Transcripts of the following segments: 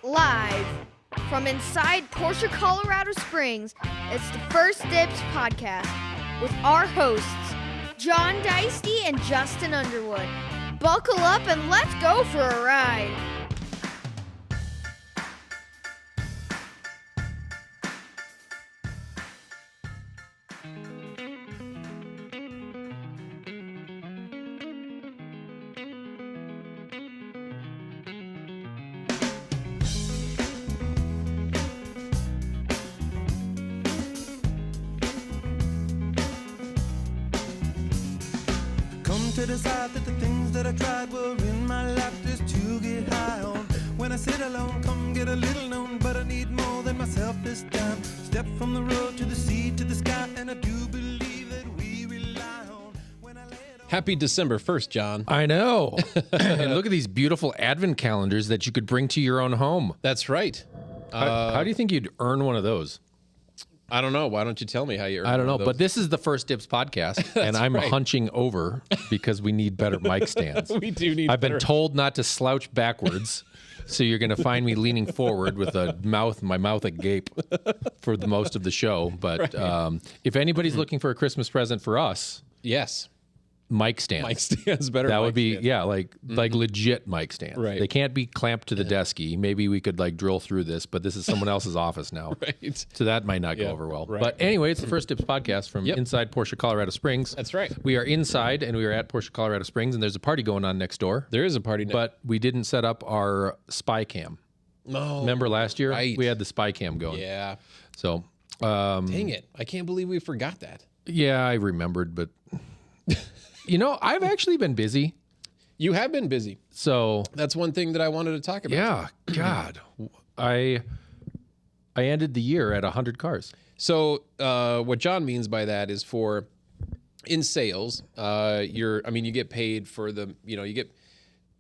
Live from inside Porsche, Colorado Springs, it's the First Dibs podcast with our hosts, John Deisty and Justin Underwood. Buckle up and let's go for a ride. To decide that the things that I tried were in my life just to get high on. When I sit alone, come get a little known, but I need more than myself this time. Step from the road to the sea to the sky, and I do believe that we rely on. When I lay it on. Happy December 1st, John. I know. And look at these beautiful advent calendars that you could bring to your own home. That's right. How do you think you'd earn one of those? I don't know. Why don't you tell me how you earn I don't know, one of but those? this is the First Dibs podcast, and I'm right. hunching over because we need better mic stands. We do need I've been better- told not to slouch backwards, so you're going to find me leaning forward with my mouth agape for the most of the show. But if anybody's looking for a Christmas present for us, Yes. mic stands. Mic stands better. That mic would be, stands. yeah, like legit mic stands. Right. They can't be clamped to the desky. Maybe we could like drill through this, but this is someone else's office now. Right. So that might not Yeah, go over well. right. But anyway, it's the First Dips podcast from Yep. inside Porsche, Colorado Springs. That's right. We are inside and we are at Porsche, Colorado Springs, and there's a party going on next door. There is a party now. But we didn't set up our spy cam. No. Remember last year? right. We had the spy cam going. Yeah. So, Dang it. I can't believe we forgot that. yeah, I remembered, but you know, I've actually been busy. You have been busy. So That's one thing that I wanted to talk about. yeah, God, I ended the year at 100 cars. So what John means by that is for in sales, you get paid for you get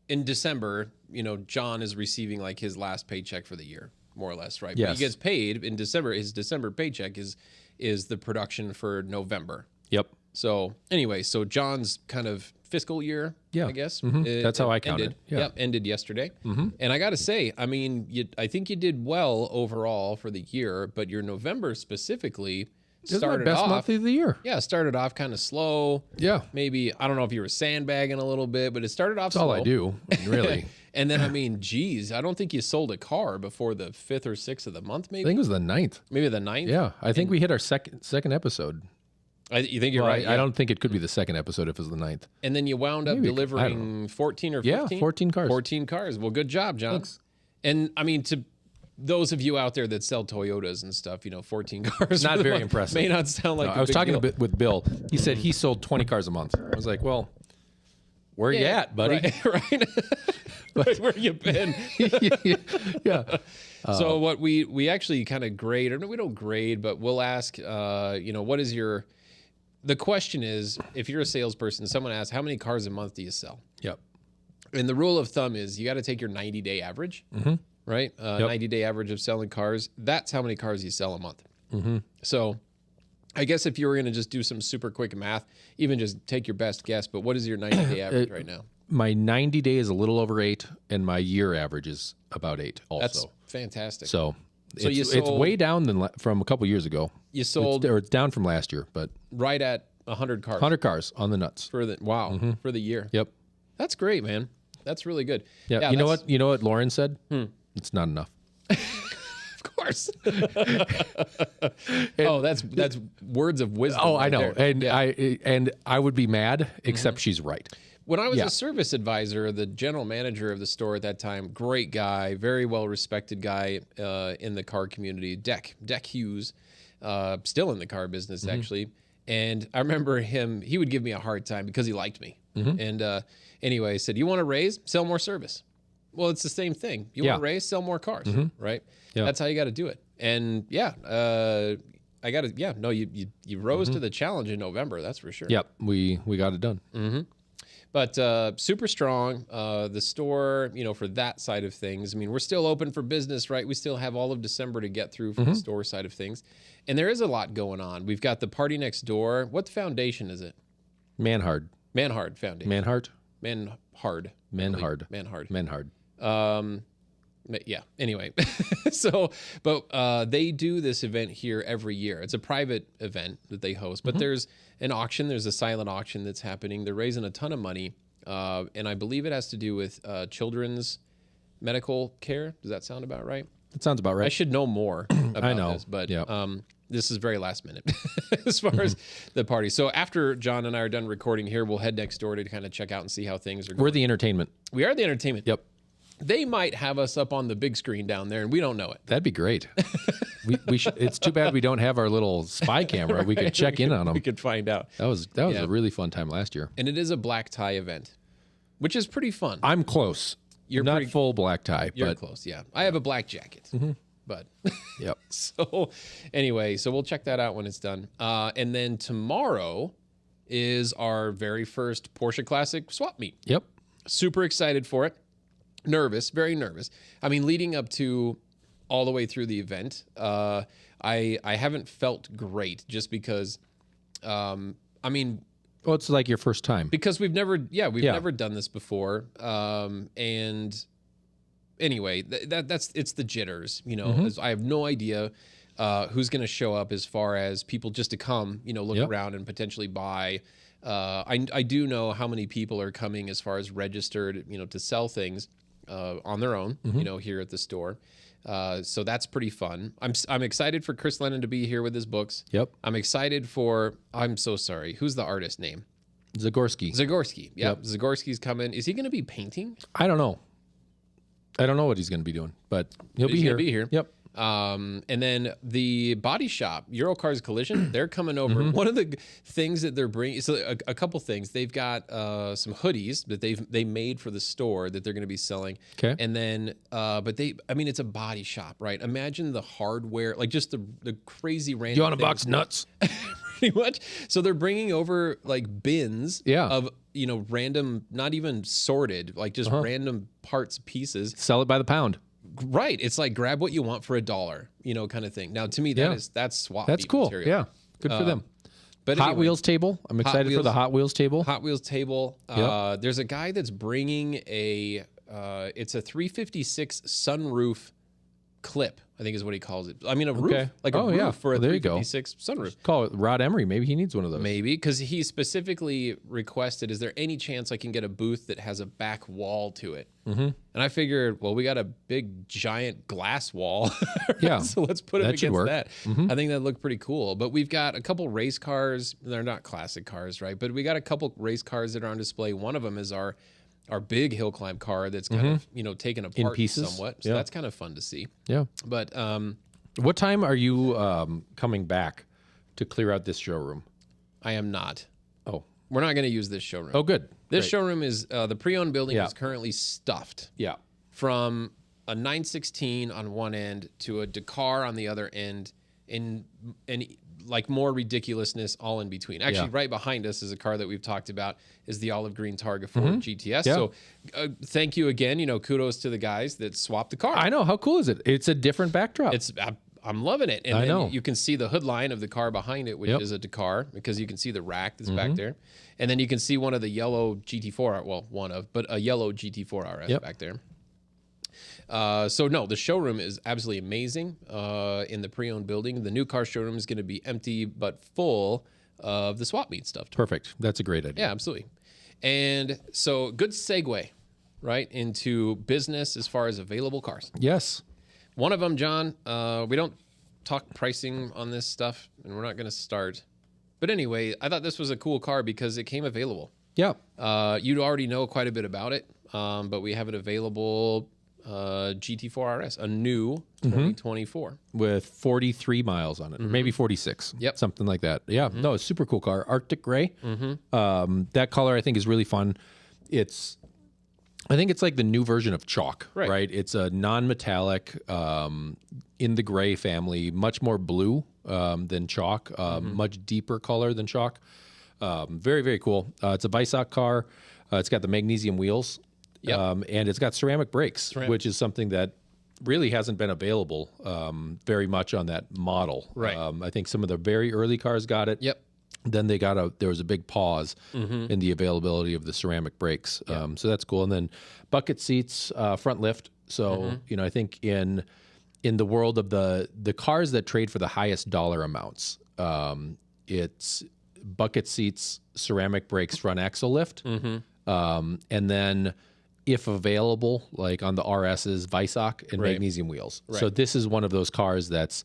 in December, John is receiving like his last paycheck for the year, more or less, right? But Yes. he gets paid in December. His December paycheck is the production for November. Yep. So anyway, John's kind of fiscal year, Yeah. I guess. That's how I count ended. it. Yeah. Yep, ended yesterday. And I got to say, I mean, I think you did well overall for the year, but your November specifically This is my started best off. month of the year. Yeah, started off kind of slow. Yeah. Maybe, I don't know if you were sandbagging a little bit, but it started off That's all slow. I do, really. And then, I mean, geez, I don't think you sold a car before the 5th or 6th of the month, I maybe? think it was the 9th. Maybe the 9th? Yeah, I think we hit our second episode. You think you're Well, right? I don't think it could be the second episode if it was the 9th. And then you wound up Maybe. I don't delivering 14 or 15? Yeah, 14 cars. 14 cars. Well, good job, John. Thanks. And I mean, to those of you out there that sell Toyotas and stuff, 14 cars. Not for the very month impressive. May not sound like No, a I was big talking deal. a bit with Bill. He said he sold 20 cars a month. I was like, well, where you at, buddy? Right. Right. Where you been? Yeah. So what we actually kind of grade, or no, we don't grade, but we'll ask, what is your, the question is, if you're a salesperson, someone asks, how many cars a month do you sell? Yep. And the rule of thumb is you got to take your 90-day average, right? 90-day average of selling cars. That's how many cars you sell a month. So I guess if you were going to just do some super quick math, even just take your best guess, but what is your 90-day average right now? My 90 day is a little over 8, and my year average is about 8 also. That's fantastic. So So you it's sold- way down from a couple years ago. You sold It's down from last year, but right at 100 cars 100 cars on the nuts. for the for the year. Yep. That's great, man. That's really good. Yeah. You know what? You know what Lauren said? It's not enough. Of course. That's words of wisdom. Oh, I right know, there. and Yeah. I would be mad, except she's right. When I was Yeah. a service advisor, the general manager of the store at that time, great guy, very well respected guy in the car community, Deck Hughes, still in the car business actually. And I remember he would give me a hard time because he liked me. And anyway, he said, "You want to raise? Sell more service." Well, it's the same thing. You want to Yeah. raise? Sell more cars, right? Yeah. That's how you got to do it. And I got to. Yeah, no, you rose to the challenge in November. That's for sure. Yep. We got it done. But super strong. The store, for that side of things. I mean, we're still open for business, right? We still have all of December to get through for the store side of things. And there is a lot going on. We've got the party next door. What foundation is it? Manhard. Manhard Foundation. Manhart. Manhard. Manhard. Manhard. Manhard. Yeah. Anyway, but they do this event here every year. It's a private event that they host, but there's an auction. There's a silent auction that's happening. They're raising a ton of money, and I believe it has to do with children's medical care. Does that sound about right? That sounds about I right. should know more about this, but this is very last minute as far as the party. So after John and I are done recording here, we'll head next door to kind of check out and see how things are going. We're the entertainment. We are the entertainment. Yep. They might have us up on the big screen down there, and we don't know it. That'd be great. we should. It's too bad we don't have our little spy camera. We could check in on them. We could find out. That was a really fun time last year. And it is a black tie event, which is pretty fun. I'm close. You're not pretty- full black tie, You're but close, yeah. I have a black jacket, but yep. so anyway, so we'll check that out when it's done. And then tomorrow is our very first Porsche Classic swap meet. Yep. Super excited for it. Nervous, very nervous. I mean, leading up to all the way through the event, I haven't felt great just because, I mean, Well, it's like your first time. because we've never done this before. And anyway, it's the jitters, you know. I have no idea who's going to show up as far as people just to come, you know, look Yep. around and potentially buy. I do know how many people are coming as far as registered, you know, to sell things on their own, you know, here at the store. So that's pretty fun. I'm excited for Chris Lennon to be here with his books. Yep. I'm excited for. I'm so sorry. Who's the artist name? Zagorski. Zagorski. Yep. Yep. Zagorski's coming. Is he going to be painting? I don't know. I don't know what he's going to be doing, but he'll be He's here. gonna be here. Yep. And then the body shop, Eurocars Collision, they're coming over. One of the things that they're bringing, so a couple things. They've got some hoodies that they made for the store that they're going to be selling. Okay. And then, it's a body shop, right? Imagine the hardware, like just the crazy random. You want a things. box of nuts? Pretty much. So they're bringing over like bins Yeah. of, you know, random, not even sorted, like just random parts, pieces. Sell it by the pound. Right. It's like grab what you want for $1, you know, kind of thing. Now, to me, Yeah. that's swap That's meet cool. material. Yeah. Good for them. But Hot anyway, Wheels table. I'm excited for the Hot Wheels table. Hot Wheels table. Yep. There's a guy that's bringing it's a 356 sunroof clip, I think is what he calls it. I mean, a roof, like a Oh, roof yeah. for a Well, there you go. 356 sunroof. Call it Rod Emery. Maybe he needs one of those. Maybe, because he specifically requested, is there any chance I can get a booth that has a back wall to it? And I figured, well, we got a big, giant glass wall. Yeah. So let's put it That should against work. that. I think that looked pretty cool. But we've got a couple race cars. They're not classic cars, right? But we got a couple race cars that are on display. One of them is our big hill climb car that's kind of, you know, taken apart pieces. somewhat. So Yeah. that's kind of fun to see. Yeah. But What time are you coming back to clear out this showroom? I am not. Oh. We're not going to use this showroom. Oh, good. This Great. showroom is the pre-owned building Yeah. is currently stuffed Yeah. from a 916 on one end to a Dakar on the other end, and like more ridiculousness all in between. Actually, Yeah. right behind us is a car that we've talked about, is the olive green Targa Ford GTS. Yeah. So thank you again. You know, kudos to the guys that swapped the car. I know. How cool is it? It's a different backdrop. I'm loving it. And I then know. you can see the hood line of the car behind it, which Yep. is a Dakar, because you can see the rack that's back there. And then you can see one of the yellow GT4, well, but a yellow GT4 RS Yep. back there. So no, the showroom is absolutely amazing in the pre-owned building. The new car showroom is going to be empty but full of the swap meet stuff. Perfect. That's a great idea. Yeah, absolutely. And so good segue, right, into business as far as available cars. Yes. One of them, John, we don't talk pricing on this stuff, and we're not going to start. But anyway, I thought this was a cool car because it came available. Yeah. You already know quite a bit about it, but we have it available, GT4 RS, a new 2024. With 43 miles on it, or maybe 46. Yep. Something like that. Yeah. No, it's a super cool car. Arctic gray. That color I think is really fun. I think it's like the new version of chalk, Right. right? It's a non-metallic, in the gray family, much more blue than chalk, much deeper color than chalk. Very, very cool. It's a Weissach car. It's got the magnesium wheels. Yep. And it's got ceramic brakes, which is something that really hasn't been available very much on that model. Right. I think some of the very early cars got it. Yep. Then there was a big pause in the availability of the ceramic brakes. So that's cool. And then bucket seats, front lift. So, I think in the world of the cars that trade for the highest dollar amounts, it's bucket seats, ceramic brakes, front axle lift. And then if available, like on the RS's, Weissach and Right. magnesium wheels. Right. So this is one of those cars that's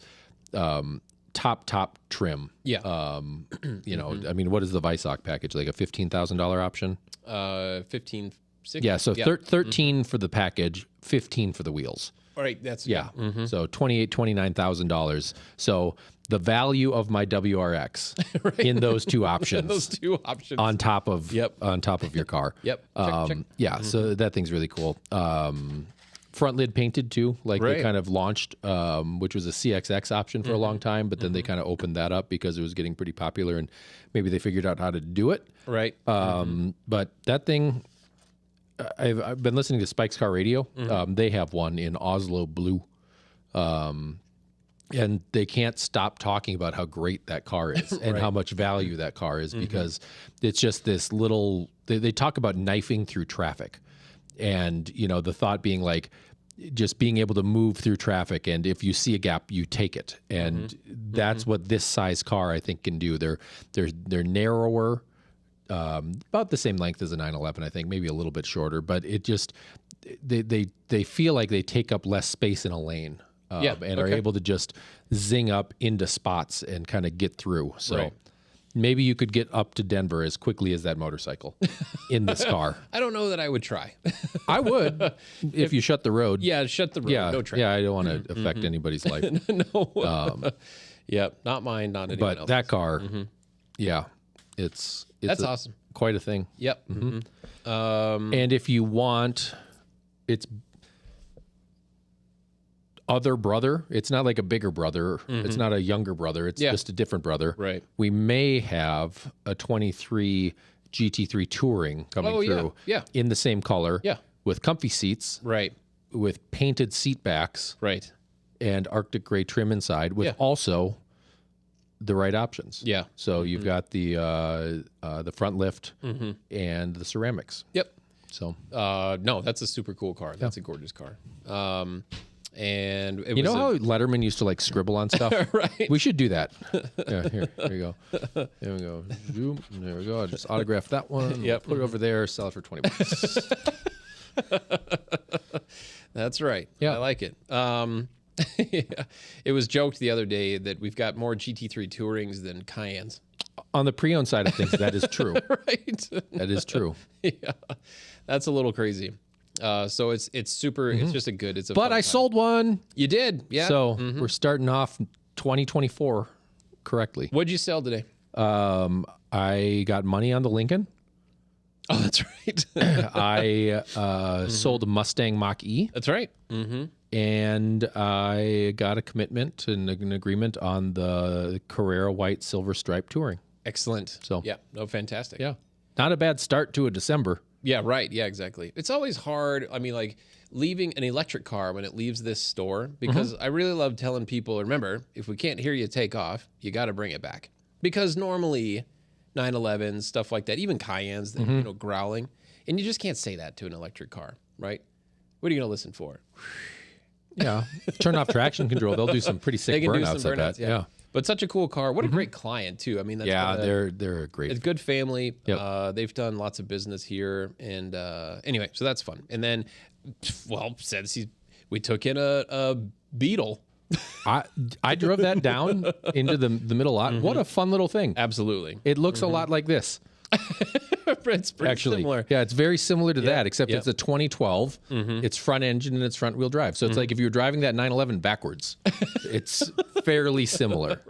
top trim. Yeah. I mean, what is the Weissach package? Like a $15,000 option? 15, 16. Yeah, so 13 for the package, 15 for the wheels. All right, that's Yeah. So $29,000. So the value of my WRX in those two options. Those two options. on top of Yep. on top of your car. Yep. Check. Yeah, so that thing's really cool. Front lid painted too, like Right. they kind of launched, which was a CXX option for a long time, but then they kind of opened that up because it was getting pretty popular, and maybe they figured out how to do it. Right. But that thing, I've been listening to Spike's Car Radio. They have one in Oslo Blue. And they can't stop talking about how great that car is and how much value that car is because it's just this little, they talk about knifing through traffic. And, the thought being like just being able to move through traffic. And if you see a gap, you take it. And that's what this size car, I think, can do. They're narrower, about the same length as a 911, I think, maybe a little bit shorter, but it just, they feel like they take up less space in a lane. And are able to just zing up into spots and kind of get through. So maybe you could get up to Denver as quickly as that motorcycle in this car. I don't know that I would try. I would if you shut the road. Yeah, shut the road. Yeah, No traffic. yeah. I don't want to affect anybody's life. No. Yep. Not mine. Not anyone But else. that car, yeah, it's That's awesome. Quite a thing. Yep. And if you want, it's other brother. It's not like a bigger brother. It's not a younger brother. It's Yeah. just a different brother. Right. We may have a 23 GT3 Touring coming Oh, yeah. through. Yeah. In the same color. Yeah. With comfy seats, Right. with painted seat backs, Right. and Arctic gray trim inside, with Yeah. also the right options. Yeah. So you've got the front lift and the ceramics. Yep. So No, that's a super cool car. That's a gorgeous car. And it you was know how Letterman used to like scribble on stuff? Right. We should do that. Yeah, here you go. There we go. Zoom. There we go. I just autograph that one. Yep. Put it over there. Sell it for $20. That's right. Yeah. I like it. Yeah. It was joked the other day that we've got more GT3 Tourings than Cayennes. On the pre-owned side of things, that is true. Right. That is true. Yeah. That's a little crazy. So it's super. It's just it's a. But fun I time. sold one. You did. Yeah. So we're starting off 2024 correctly. What'd you sell today? I got money on the Lincoln. Oh, that's right. I sold a Mustang Mach-E. That's right. And I got a commitment and an agreement on the Carrera White Silver Stripe Touring. Excellent. So- yeah. No, fantastic. Yeah. Not a bad start to a December. Yeah, right. Yeah, exactly. It's always hard. I mean, like leaving an electric car when it leaves this store, because I really love telling people, remember, if we can't hear you take off, you got to bring it back. Because normally 911s, stuff like that, even Cayennes, that, growling, and you just can't say that to an electric car, right? What are you going to listen for? Yeah. Turn off traction control. They'll do some pretty sick They can do burnouts, some I bet. burnouts, yeah. But such a cool car. What a great client, too. I mean, that's Yeah, what they're a great. it's a good family. Yep. They've done lots of business here, and anyway, so that's fun. And then, well, we took in a Beetle. I drove that down into the middle lot. What a fun little thing. Absolutely, It looks a lot like this. it's pretty Actually, similar. yeah, it's very similar to that, except Yep. it's a 2012. It's front engine and it's front wheel drive. So it's like if you were driving that 911 backwards, it's fairly similar.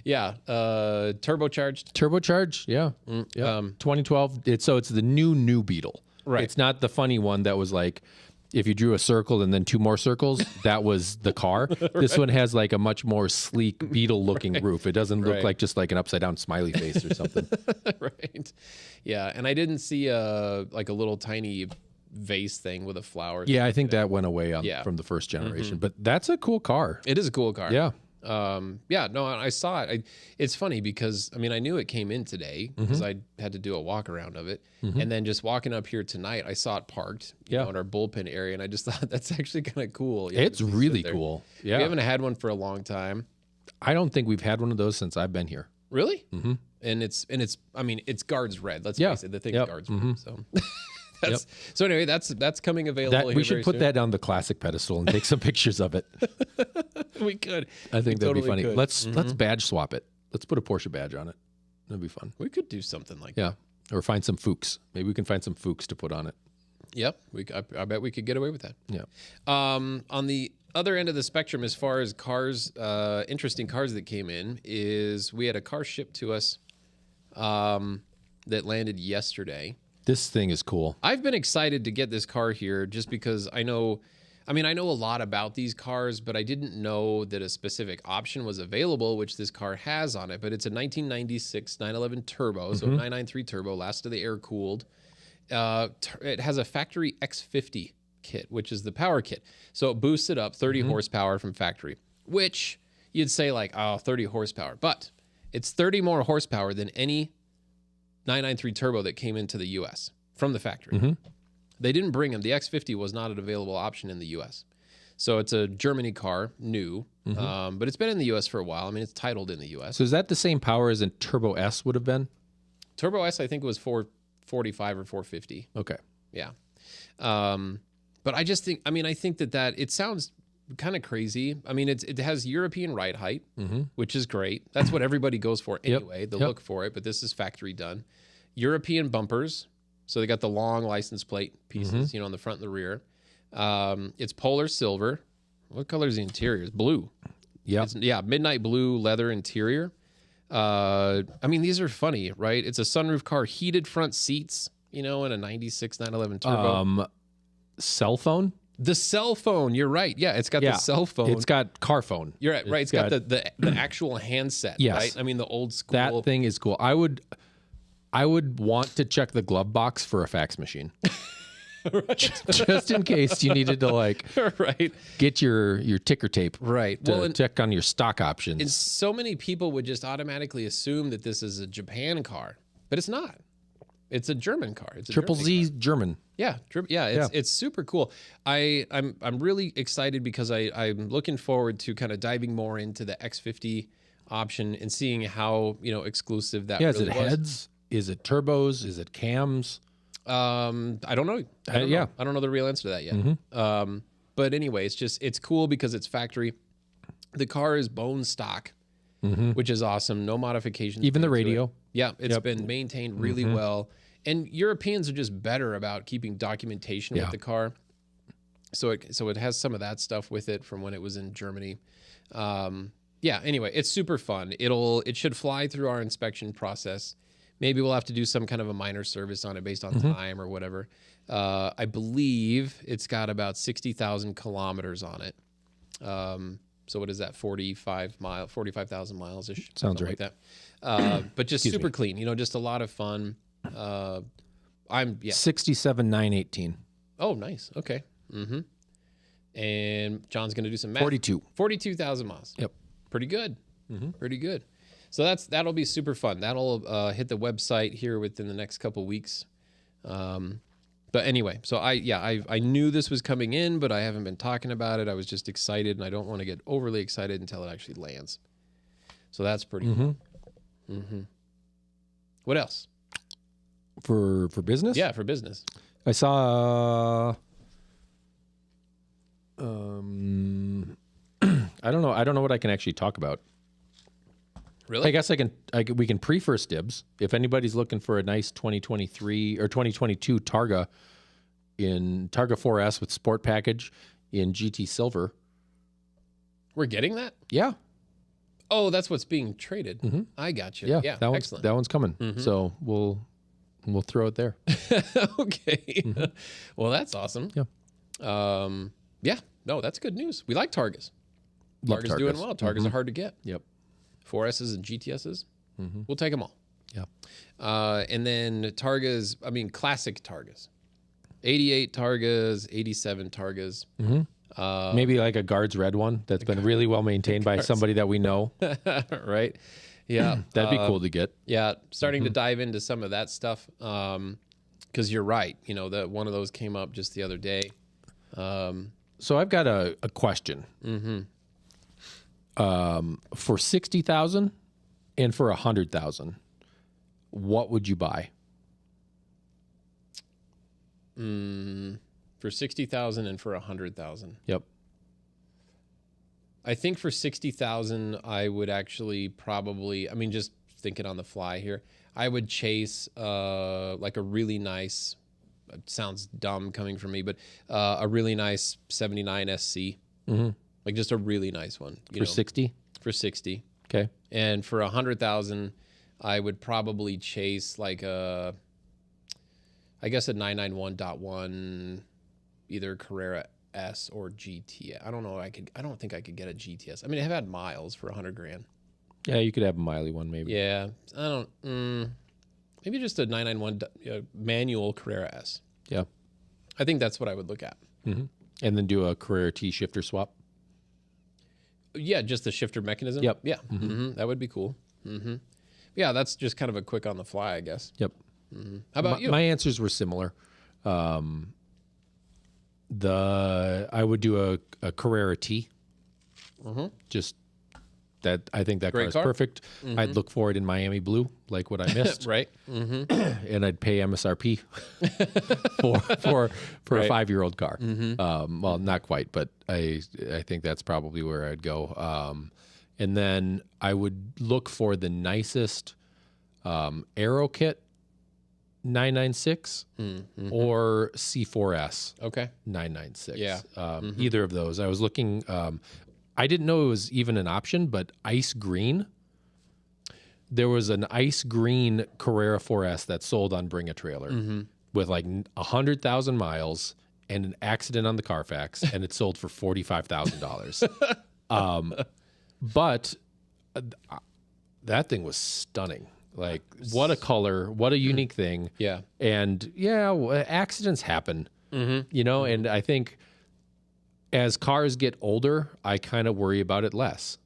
Yeah, turbocharged. Turbocharged, yeah, yeah. 2012. It's the new Beetle. Right. It's not the funny one that was like, if you drew a circle and then two more circles, that was the car. This one has like a much more sleek Beetle looking roof. It doesn't look Right. like just like an upside down smiley face or something. Right. Yeah, and I didn't see like a little tiny vase thing with a flower. Yeah, I think that went away Yeah. from the first generation. But that's a cool car. It is a cool car. Yeah. Yeah, no, I saw it. It's funny because I mean I knew it came in today because I had to do a walk around of it, and then just walking up here tonight, I saw it parked, you know, in our bullpen area, and I just thought that's actually kind of cool. You know, It's to sit really there. cool. We Yeah. haven't had one for a long time. I don't think we've had one of those since I've been here. Really? Mm-hmm. And it's I mean it's guards red. Let's Yeah. face it, the thing's Yep. guards red. So so anyway, that's coming available. That, here we should very put soon. that on the classic pedestal and take some pictures of it. We could. I think We that'd be totally funny. could. Let's badge swap it. Let's put a Porsche badge on it. That'd be fun. We could do something like Yeah. Or find some Fuchs. Maybe we can find some Fuchs to put on it. Yep, I bet we could get away with that. Yeah. On the other end of the spectrum, as far as cars, interesting cars that came in, is we had a car shipped to us that landed yesterday. This thing is cool. I've been excited to get this car here just because I know a lot about these cars, but I didn't know that a specific option was available, which this car has on it. But it's a 1996 911 Turbo, so 993 Turbo, last of the air cooled. It has a factory X50 kit, which is the power kit. So it boosts it up 30 horsepower from factory, which you'd say like, oh, 30 horsepower. But it's 30 more horsepower than any 993 Turbo that came into the U.S. from the factory. They didn't bring them. The X50 was not an available option in the U.S. So it's a Germany car, new, but it's been in the U.S. for a while. I mean, it's titled in the U.S. So is that the same power as a Turbo S would have been? Turbo S, I think, was 445 or 450. Okay. Yeah. But I just think, I think that it sounds kind of crazy. I mean, it has European ride height, which is great. That's what everybody goes for anyway. They look for it, but this is factory done. European bumpers. So they got the long license plate pieces, on the front and the rear. It's polar silver. What color is the interior? It's blue. Yeah. Midnight blue leather interior. These are funny, right? It's a sunroof car, heated front seats, in a 96 911 Turbo. Cell phone? The cell phone, you're right. Yeah, it's got the cell phone. It's got car phone. You're right. Right. It's got the actual handset, Yes. right? I mean, the old school. That thing is cool. I would want to check the glove box for a fax machine. Just in case you needed to right. get your ticker tape. Right. To Well, check on your stock options. and so many people would just automatically assume that this is a Japan car, but it's not. It's a German car. It's a Triple Germany Z car. German. It's super cool. I'm really excited because I'm looking forward to kind of diving more into the X50 option and seeing how exclusive that. Yeah, really is it was. heads? Is it turbos? Is it cams? I don't know. I don't know the real answer to that yet. But anyway, it's cool because it's factory. The car is bone stock, which is awesome. No modifications. Even the made to radio. it. Yeah, it's been maintained really well. And Europeans are just better about keeping documentation with the car. So it has some of that stuff with it from when it was in Germany. Anyway, it's super fun. It should fly through our inspection process. Maybe we'll have to do some kind of a minor service on it based on time or whatever. I believe it's got about 60,000 kilometers on it. So what is that? 45,000 miles ish. Sounds right. Like that. But just super clean. Just a lot of fun. 67,918. Oh, nice. Okay. And John's gonna do some math. 42,000 miles. Yep. Pretty good. Pretty good. So that'll be super fun. That'll hit the website here within the next couple weeks. But anyway, so I knew this was coming in, but I haven't been talking about it. I was just excited, and I don't want to get overly excited until it actually lands. So that's pretty cool. What else? For business? Yeah, for business. I saw. I don't know. I don't know what I can actually talk about. Really? I guess we can pre-first dibs. If anybody's looking for a nice 2023 or 2022 Targa in Targa 4S with sport package in GT Silver. We're getting that? Yeah. Oh, that's what's being traded. I got you. Yeah, excellent. That one's coming. So we'll throw it there. Okay. Well, that's awesome. Yeah. No, that's good news. We like Targas. Love Targas doing Targas. well. Targas are hard to get. Yep. 4Ss and GTSs. We'll take them all. Yeah. And then Targas, classic Targas. 88 Targas, 87 Targas. Maybe like a Guards red one that's been really well maintained by somebody that we know. Right? Yeah. That'd be cool to get. Yeah, starting to dive into some of that stuff. Because you're right. You know, that one of those came up just the other day. So I've got a question. For 60,000 and for 100,000, what would you buy? For 60,000 and for 100,000. Yep. I think for 60,000, I would actually probably, I mean, just thinking on the fly here, I would chase like a really nice, it sounds dumb coming from me, but a really nice 79 SC. Like just a really nice one. For 60? For 60. Okay. And for 100,000, I would probably chase like a, I guess a 991.1, either Carrera S or GTS. I don't know. I don't think I could get a GTS. I mean, I've had miles for 100 grand. Yeah, you could have a Miley one maybe. Yeah. I don't, maybe just a 991 manual Carrera S. Yeah. I think that's what I would look at. And then do a Carrera T shifter swap. Yeah, just the shifter mechanism. Yep. Yeah, that would be cool. Yeah, that's just kind of a quick on the fly, I guess. Yep. How about you? My answers were similar. I would do a Carrera T. Just that, I think that car Great is car. perfect. I'd look for it in Miami blue, like what I missed. Right. And I'd pay MSRP for a Right. 5-year-old car. Well, not quite, but I think that's probably where I'd go. And then I would look for the nicest Aero Kit 996 or C4S Okay. 996. Yeah. Either of those. I was looking. I didn't know it was even an option, but ice green. There was an ice green Carrera 4S that sold on Bring a Trailer with like 100,000 miles and an accident on the Carfax, and it sold for $45,000. But that thing was stunning. Like, what a color, what a unique thing. Yeah. And yeah, accidents happen, you know, and I think as cars get older, I kind of worry about it less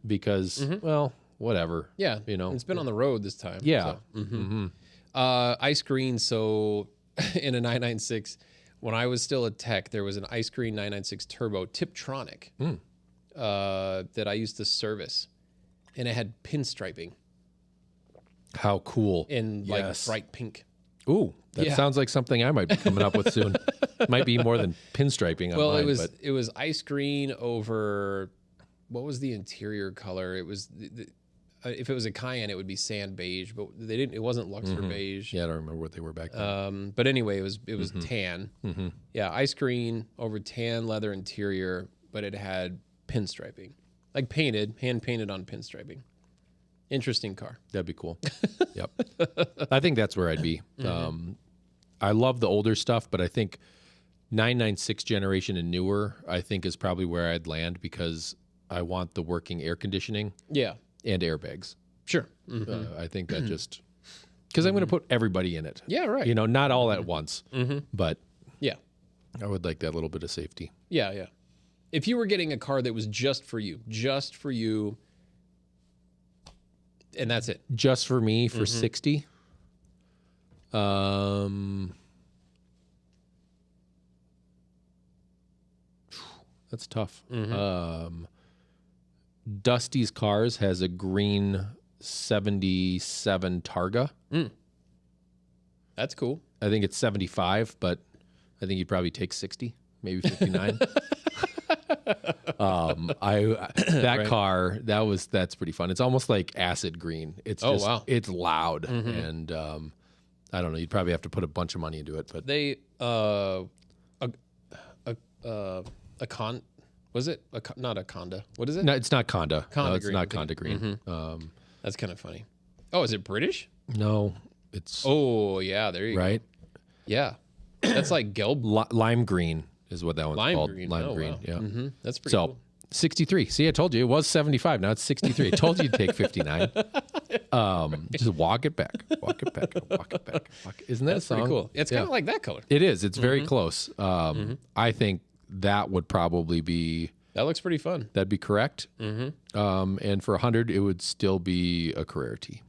because, well, whatever. Yeah. You know, It's been on the road this time. yeah. So. Ice green. So in a 996, when I was still at Tech, there was an ice green 996 turbo Tiptronic that I used to service, and it had pinstriping How cool. in Yes. like bright pink. Ooh, that Yeah. sounds like something I might be coming up with soon. Might be more than pinstriping on Well, mine, it but was ice green over, what was the interior color? It was if it was a Cayenne, it would be sand beige, but they didn't. It wasn't Luxor beige. yeah, I don't remember what they were back then. But anyway, it was tan. Yeah, ice green over tan leather interior, but it had pinstriping, like hand painted on pinstriping. Interesting car. That'd be cool. Yep. I think that's where I'd be. I love the older stuff, but I think 996 generation and newer, I think is probably where I'd land because I want the working air conditioning Yeah, and airbags. sure. I think that just because I'm going to put everybody in it. Yeah, right. You know, not all at once, but Yeah, I would like that little bit of safety. yeah. If you were getting a car that was just for you, and that's it. Just for me for 60. That's tough. Dusty's Cars has a green 77 Targa. That's cool. I think it's 75, but I think you'd probably take 60, maybe 59. That car, that's pretty fun. It's almost like acid green. It's Oh, just, wow. it's loud. And I don't know, you'd probably have to put a bunch of money into it, but They not a Conda. What is it? no, it's not Conda. Conda No, it's green, not I'm thinking. Conda green. That's kind of funny. Oh, is it British? No, it's Oh, yeah. There you go. right. Yeah, that's like Gelb Lime green is what that one's lime called. green. Lime Oh, green. wow. Yeah. That's pretty So cool. 63. See, I told you it was 75. Now it's 63. I told you you'd take 59. Just walk it back. Walk it back. Walk it back. Isn't that That's a song? pretty cool. It's Yeah. kind of like that color. It is. It's very close. I think that would probably be, That looks pretty fun. that'd be correct. And for 100, it would still be a Carrera T.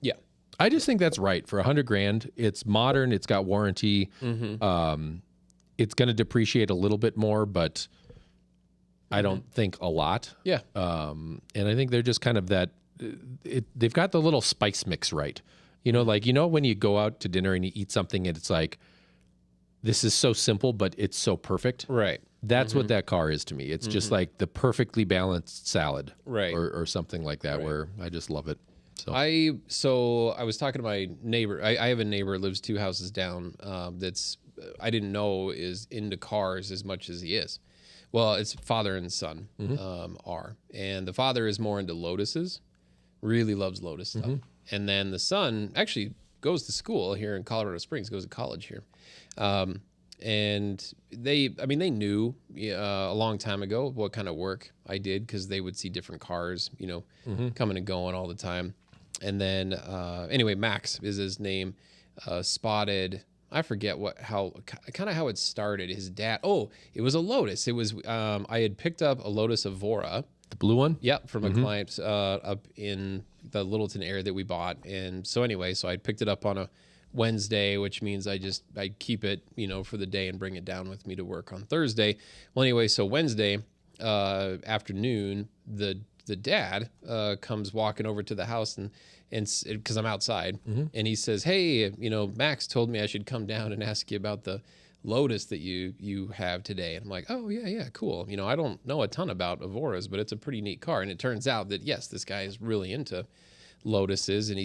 Yeah. I just think that's right for 100 grand. It's modern. It's got warranty. It's going to depreciate a little bit more, but I don't think a lot. Yeah. And I think they're just kind of that. They've got the little spice mix right. Like when you go out to dinner and you eat something and it's like, this is so simple, but it's so perfect. Right. That's what that car is to me. It's just like the perfectly balanced salad, Right. or something like that, where I just love it. So I was talking to my neighbor. I have a neighbor that lives 2 houses down. That's I didn't know is into cars as much as he is. Well, it's father and son are, and the father is more into Lotuses, really loves Lotus stuff, and then the son actually goes to school here in Colorado Springs, goes to college here, and they knew a long time ago what kind of work I did because they would see different cars, coming and going all the time. And then, anyway, Max is his name, spotted, I forget how it started. His dad, it was a Lotus. It was, I had picked up a Lotus Evora. the blue one. Yep, from a client up in the Littleton area that we bought. And so anyway, I picked it up on a Wednesday, which means I keep it, for the day and bring it down with me to work on Thursday. Well, anyway, so Wednesday afternoon, the dad comes walking over to the house and because I'm outside, and he says, "Hey, Max told me I should come down and ask you about the Lotus that you have today." And I'm like, "Oh yeah, cool. I don't know a ton about Evoras, but it's a pretty neat car." And it turns out that yes, this guy is really into Lotuses, and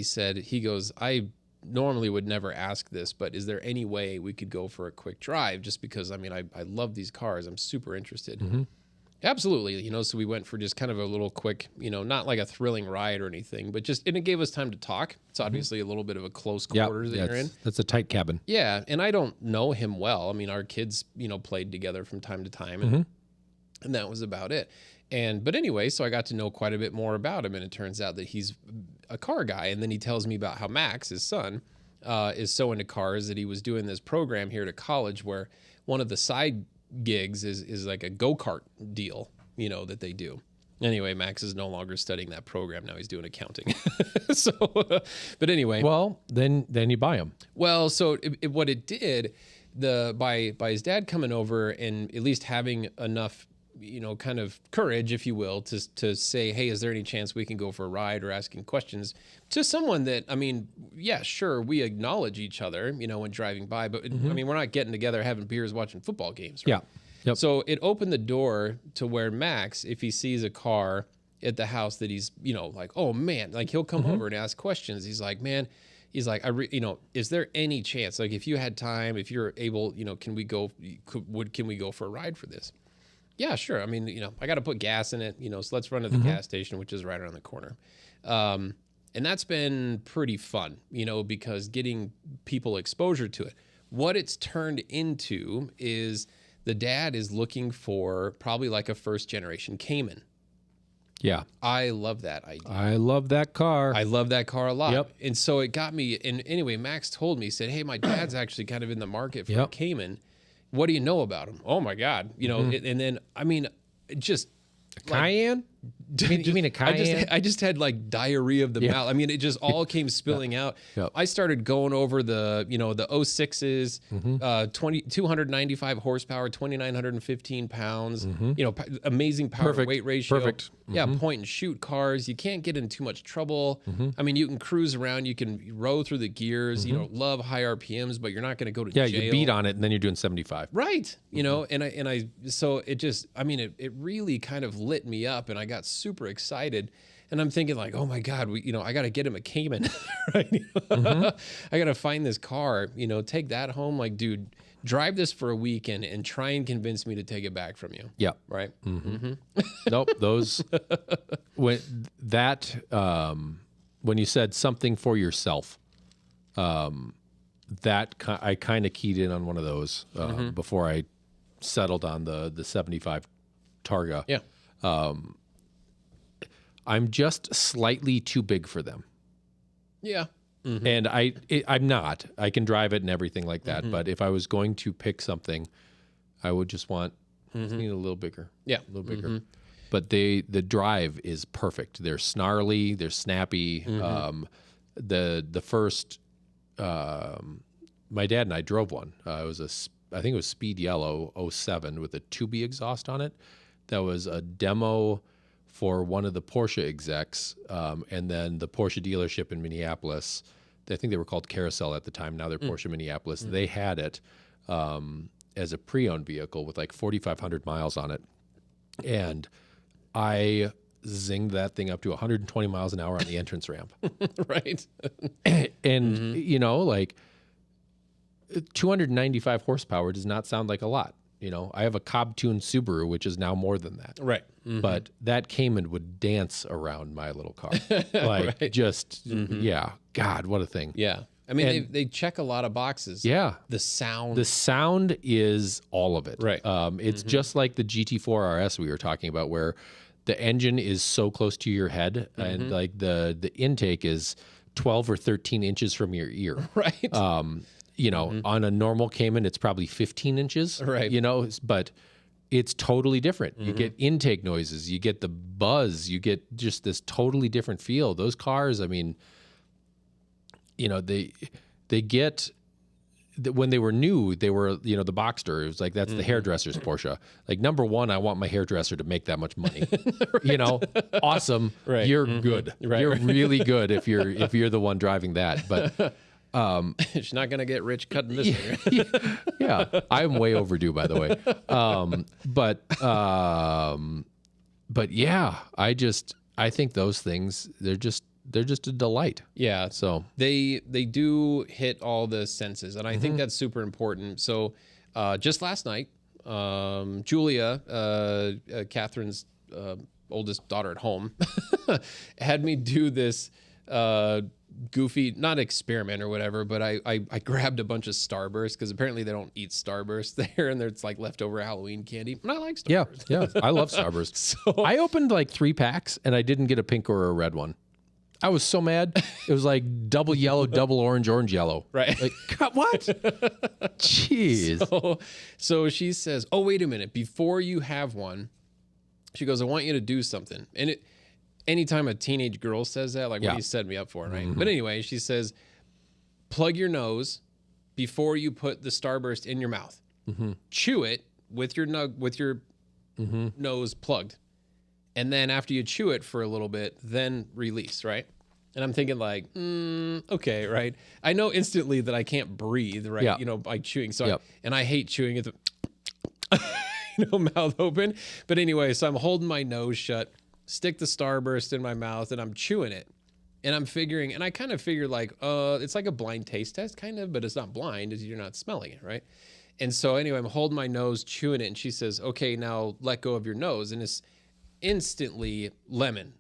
he goes, "I normally would never ask this, but is there any way we could go for a quick drive? Just because I love these cars. I'm super interested." Absolutely. So we went for just kind of a little quick, not like a thrilling ride or anything, but and it gave us time to talk. It's obviously a little bit of a close quarters that you're in. That's a tight cabin. Yeah. And I don't know him well. I mean, our kids, played together from time to time and that was about it. But anyway, so I got to know quite a bit more about him, and it turns out that he's a car guy. And then he tells me about how Max, his son, is so into cars that he was doing this program here at college where one of the side gigs is like a go-kart deal, that they do. Anyway, Max is no longer studying that program. Now he's doing accounting. But anyway. Well, then you buy them. Well, so what it did, by his dad coming over and at least having enough, kind of courage, if you will, to say, "Hey, is there any chance we can go for a ride?" or asking questions to someone that, yeah, sure, we acknowledge each other, when driving by, but we're not getting together, having beers, watching football games, right? Yeah. Yep. So it opened the door to where Max, if he sees a car at the house that he's, like, oh man, like he'll come over and ask questions. He's like, man, is there any chance, like if you had time, if you're able, can we go for a ride for this? Yeah, sure. I got to put gas in it, so let's run to the gas station, which is right around the corner. And that's been pretty fun, because getting people exposure to it. What it's turned into is the dad is looking for probably like a first generation Cayman. Yeah. I love that idea. I love that car. I love that car a lot. Yep. And so it got me. And anyway, Max told me, he said, "Hey, my dad's actually kind of in the market for a Cayman. What do you know about him?" Oh my God. And then, just Cayenne? You mean a Cayenne? I just had like diarrhea of the mouth. It just all came spilling out. Yep. I started going over the 06s, 295 horsepower, 2,915 pounds, amazing power to weight ratio. Perfect. Yeah, point and shoot cars. You can't get in too much trouble. You can cruise around, you can row through the gears, love high RPMs, but you're not going to go to jail. Yeah, you beat on it and then you're doing 75. Right. So it just, it really kind of lit me up, and I got super excited, and I'm thinking like, oh my God, I got to get him a Cayman, right? I got to find this car, take that home. Like, dude, drive this for a weekend and try and convince me to take it back from you. Yeah. Right. Nope. Those, when you said something for yourself, I kind of keyed in on one of those before I settled on the 75 Targa. Yeah. I'm just slightly too big for them. Yeah. And I'm not. I can drive it and everything like that. But if I was going to pick something, I would just want Just need a little bigger. Yeah. A little bigger. But the drive is perfect. They're snarly, they're snappy. The first my dad and I drove one. It was I think it was Speed Yellow 07 with a 2B exhaust on it. That was a demo for one of the Porsche execs, and then the Porsche dealership in Minneapolis. I think they were called Carousel at the time. Now they're Porsche Minneapolis. They had it as a pre-owned vehicle with like 4,500 miles on it, and I zinged that thing up to 120 miles an hour on the entrance ramp. Right. And you know, like 295 horsepower does not sound like a lot. You know, I have a Cobb-tuned Subaru, which is now more than that. Right. But that Cayman would dance around my little car. Like, Right. just, yeah. God, what a thing. Yeah. I mean, And- they check a lot of boxes. Yeah. The sound. The sound is all of it. Right. It's just like the GT4 RS we were talking about, where the engine is so close to your head, and like the intake is 12 or 13 inches from your ear. right. You know, on a normal Cayman, it's probably 15 inches. Right. You know, but it's totally different. You get intake noises, you get the buzz, you get just this totally different feel. Those cars, I mean, you know, they get, when they were new, they were, you know, the Boxster, it was like, that's the hairdresser's Porsche. Like, number one, I want my hairdresser to make that much money. You know, awesome. Right. You're good. Right, You're right. really good if you're the one driving that. But She's not going to get rich cutting this thing. yeah, I'm way overdue, by the way. But yeah, I think those things, they're just a delight. Yeah. So They do hit all the senses, and I think that's super important. So just last night, Julia, Catherine's oldest daughter at home, had me do this goofy, not experiment or whatever, but I grabbed a bunch of Starburst, because apparently they don't eat Starburst there, and it's like leftover Halloween candy. And I like Starburst. yeah, I love Starburst. So I opened like 3 packs and I didn't get a pink or a red one. I was so mad. It was like double yellow, double orange, orange yellow. Right. Like, God, what? Jeez. So she says, "Oh, wait a minute. Before you have one," she goes, "I want you to do something." And anytime a teenage girl says that, like, Yeah. what do you set me up for, right? But anyway, she says, plug your nose before you put the Starburst in your mouth. Chew it with your nose plugged. And then after you chew it for a little bit, then release, right? And I'm thinking like, okay, right? I know instantly that I can't breathe, right? Yeah. You know, by chewing. So Yep. and I hate chewing it, mouth open. But anyway, so I'm holding my nose shut, stick the Starburst in my mouth, and I'm chewing it. And I'm figuring, and I kind of figured like, it's like a blind taste test, kind of, but it's not blind, as you're not smelling it, right? And so anyway, I'm holding my nose, chewing it, and she says, okay, now let go of your nose. And it's instantly lemon.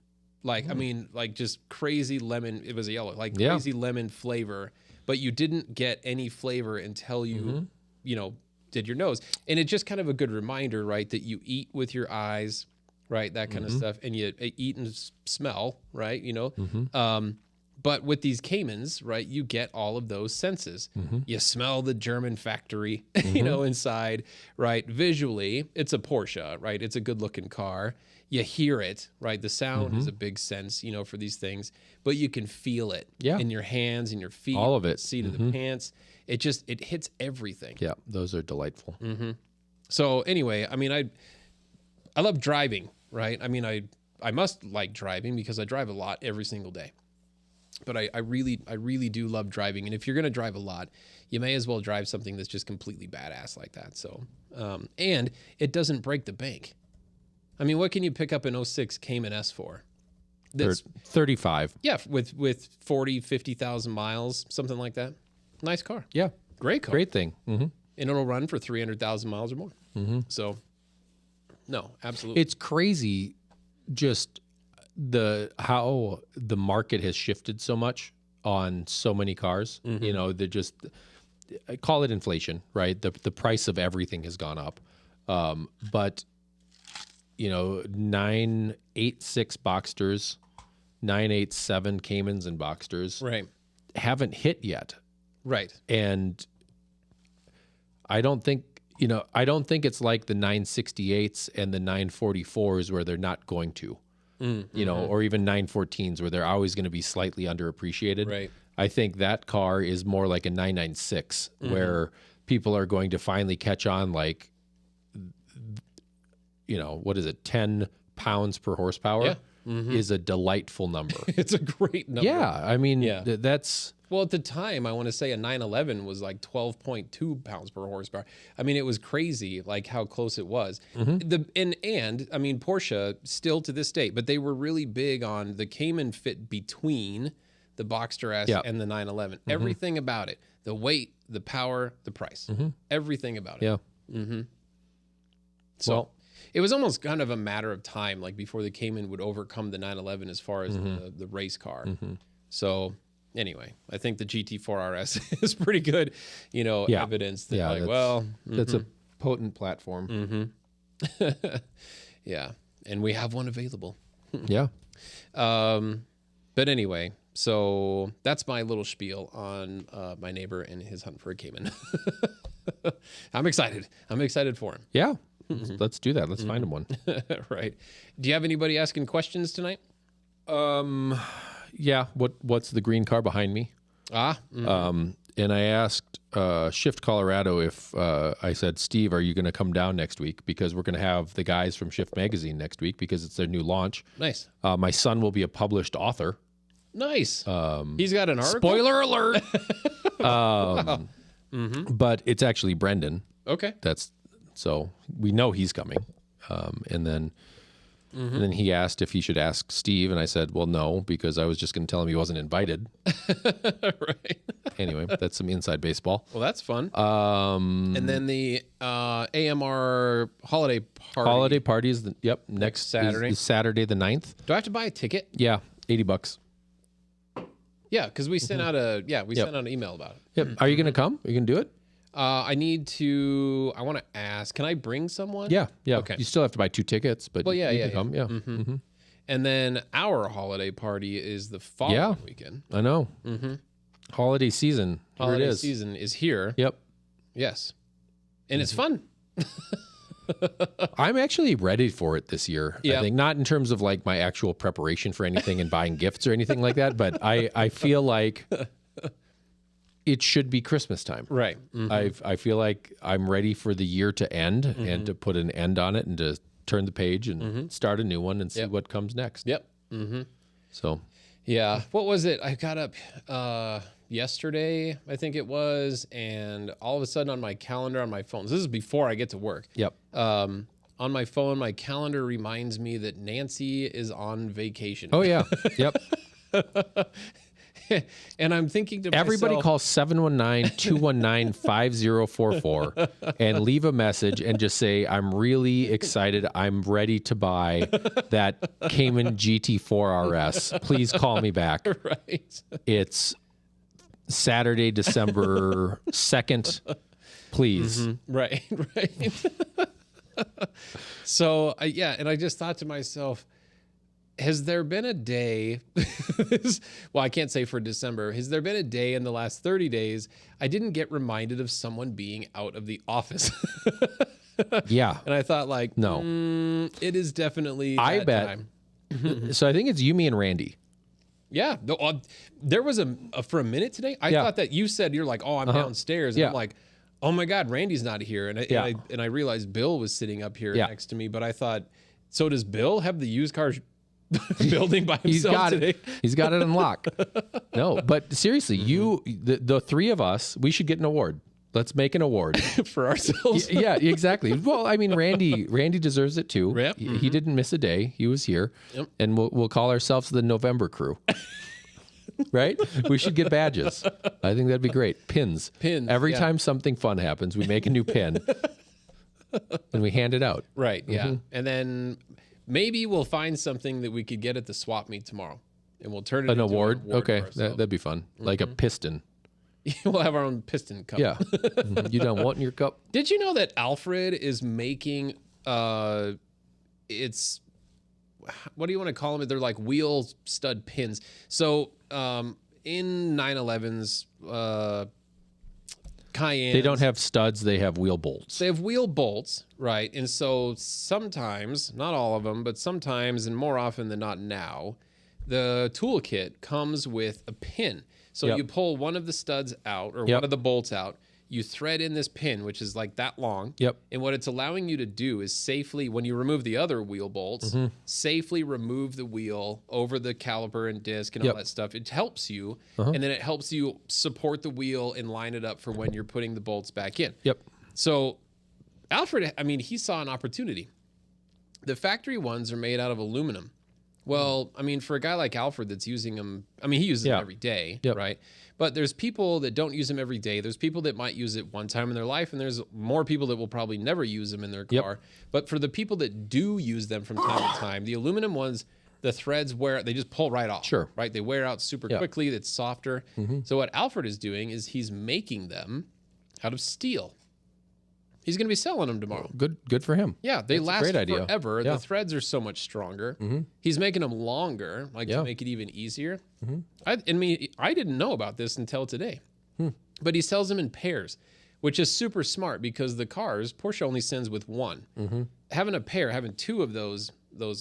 Like, I mean, like just crazy lemon. It was a yellow, like Yeah. crazy lemon flavor, but you didn't get any flavor until you, did your nose. And it's just kind of a good reminder, right? That you eat with your eyes, right? That kind of stuff. And you eat and smell, right? But with these Caymans, right, you get all of those senses. You smell the German factory, inside, right? Visually, it's a Porsche, right? It's a good looking car. You hear it, right? The sound is a big sense, for these things, but you can feel it in your hands and your feet, All of it. seat of the pants. It hits everything. Yeah, those are delightful. So anyway, I mean, I love driving, right? I mean, I must like driving because I drive a lot every single day. But I really do love driving. And if you're going to drive a lot, you may as well drive something that's just completely badass like that. So, and it doesn't break the bank. I mean, what can you pick up an 06 Cayman S for? That's, 35. yeah, with 40, 50,000 miles, something like that. Nice car. Yeah, Great car. great thing. And it'll run for 300,000 miles or more. So, no, absolutely. It's crazy just how the market has shifted so much on so many cars. They're just, I call it inflation, right? The price of everything has gone up. But 986 Boxsters, 987 Caymans and Boxsters right. haven't hit yet. Right. And I don't think I don't think it's like the 968s and the 944s where they're not going to, or even 914s where they're always going to be slightly underappreciated. Right. I think that car is more like a 996 where people are going to finally catch on, like, what is it? 10 pounds per horsepower is a delightful number. It's a great number. Yeah. I mean, Yeah. that's, Well, at the time, I want to say a 911 was like 12.2 pounds per horsepower. I mean, it was crazy, like how close it was. And I mean, Porsche still to this day, but they were really big on the Cayman fit between the Boxster S Yeah. and the 911. Everything about it, the weight, the power, the price, everything about it. yeah. So it was almost kind of a matter of time, like before the Cayman would overcome the 911 as far as the race car. So anyway, I think the GT4 RS is pretty good, evidence that that's a potent platform. yeah. And we have one available. Yeah. But anyway, so that's my little spiel on my neighbor and his hunt for a Cayman. I'm excited. I'm excited for him. Yeah. Let's do that. Let's find him one. Right. Do you have anybody asking questions tonight? Yeah. What's the green car behind me? And I asked Shift Colorado if I said, Steve, are you going to come down next week? Because we're going to have the guys from Shift Magazine next week because it's their new launch. Nice. My son will be a published author. Nice. He's got an article. Spoiler alert. But it's actually Brendan. Okay. So we know he's coming. And then he asked if he should ask Steve, and I said, well, no, because I was just going to tell him he wasn't invited. Right. Anyway, that's some inside baseball. Well, that's fun. And then the AMR holiday party. Holiday party is next Saturday. is Saturday the 9th. Do I have to buy a ticket? Yeah, $80. Yeah, because we sent out sent out an email about it. Yep. Are you going to come? Are you going to do it? I want to ask, can I bring someone? Yeah. Okay. You still have to buy 2 tickets, but you can come. Yeah. And then our holiday party is the following weekend. I know. Holiday season. Here Holiday it is. season is here. Yep. Yes. And it's fun. I'm actually ready for it this year. Yeah. I think not in terms of like my actual preparation for anything and buying gifts or anything like that, but I feel like it should be Christmas time. Right. I feel like I'm ready for the year to end and to put an end on it and to turn the page and start a new one and see what comes next. Yep. So Yeah. What was it? I got up yesterday, I think it was, and all of a sudden on my calendar on my phone, this is before I get to work. yep. On my phone, my calendar reminds me that Nancy is on vacation. Oh yeah. Yep. And I'm thinking to Everybody myself, call 719-219-5044 and leave a message and just say, I'm really excited. I'm ready to buy that Cayman GT4 RS. Please call me back. right. It's Saturday, December 2nd. Please. Right. So, and I just thought to myself, has there been a day, well, I can't say for December, has there been a day in the last 30 days I didn't get reminded of someone being out of the office? Yeah. And I thought, like, No. it is definitely I that bet. time. So I think it's you, me, and Randy. Yeah. There was for a minute today, I Yeah. thought that you said, you're like, oh, I'm downstairs. And Yeah. I'm like, oh my God, Randy's not here. And I realized Bill was sitting up here Yeah. next to me, but I thought, so does Bill have the used car building by He's himself got today? it. He's got it unlocked. No, but seriously, the 3 of us, we should get an award. Let's make an award. For ourselves. Yeah, exactly. Well, I mean, Randy deserves it too. Yep. He didn't miss a day. He was here. Yep. And we'll call ourselves the November crew. Right? We should get badges. I think that'd be great. Pins. Every yeah. time something fun happens, we make a new pin and we hand it out. Right. Yeah. And then maybe we'll find something that we could get at the swap meet tomorrow, and we'll turn it An into award? an award Okay, for ourselves. that'd be fun. Like a piston. We'll have our own piston cup. Yeah. Mhm. You don't want in your cup? Did you know that Alfred is making it's what do you want to call them? They're like wheel stud pins. So in 911's Cayennes. They don't have studs. They have wheel bolts. They have wheel bolts, right? And so sometimes, not all of them, but sometimes, and more often than not now, the toolkit comes with a pin. So Yep. you pull one of the studs out or Yep. one of the bolts out. You thread in this pin, which is like that long. Yep. And what it's allowing you to do is safely, when you remove the other wheel bolts, Mm-hmm. safely remove the wheel over the caliper and disc and Yep. all that stuff. It helps you, Uh-huh. and then it helps you support the wheel and line it up for when you're putting the bolts back in. Yep. So Alfred, I mean, he saw an opportunity. The factory ones are made out of aluminum. Well, I mean, for a guy like Alfred that's using them, I mean, he uses them Yeah. every day, Yep. right? But there's people that don't use them every day. There's people that might use it one time in their life, and there's more people that will probably never use them in their Yep. car. But for the people that do use them from time to time, the aluminum ones, the threads wear, they just pull right off. Sure. Right? They wear out super Yeah. quickly. It's softer. So what Alfred is doing is he's making them out of steel. He's going to be selling them tomorrow. Good for him. Yeah, they That's a last great idea. forever. Yeah. The threads are so much stronger. He's making them longer, like Yeah. to make it even easier. I didn't know about this until today. But he sells them in pairs, which is super smart because the cars, Porsche only sends with one. Having a pair, having two of those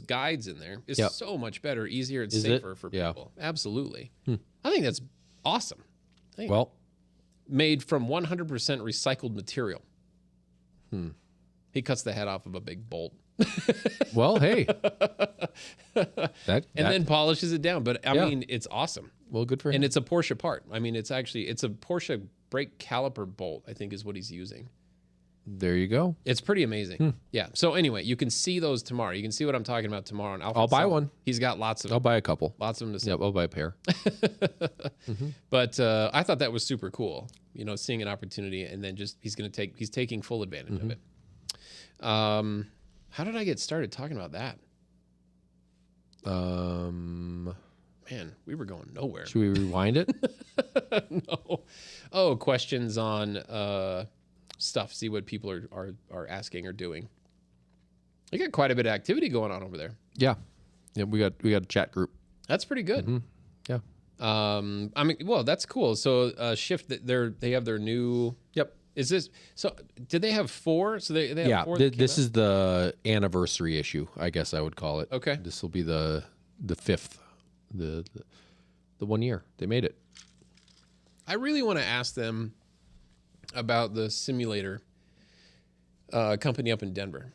guides in there is Yep. so much better, easier, and Is it? safer for Yeah. people. Absolutely. I think that's awesome. Well, Made from 100% recycled material. He cuts the head off of a big bolt. hey. And then polishes it down. But I Yeah. mean, it's awesome. well, good for him. And it's a Porsche part. I mean, it's a Porsche brake caliper bolt, I think is what he's using. There you go. It's pretty amazing. Yeah. So anyway, you can see those tomorrow. You can see what I'm talking about tomorrow. And I'll buy one. He's got lots of I'll buy a couple. them to sell. Yep, I'll buy a pair. But I thought that was super cool. You know, seeing an opportunity and then just he's taking full advantage of it. How did I get started talking about that? Man, we were going nowhere. Should we rewind it? No. Oh, questions on stuff. See what people are asking or doing. You got quite a bit of activity going on over there. Yeah. Yeah, we got a chat group. That's pretty good. Yeah. I mean, well, that's cool. So Shift, they have their new. Yep. Is this so? Did they have four? So they have Yeah, four. that came this out? is the anniversary issue, I guess I would call it. Okay. This will be the fifth, the 1 year they made it. I really want to ask them about the simulator company up in Denver.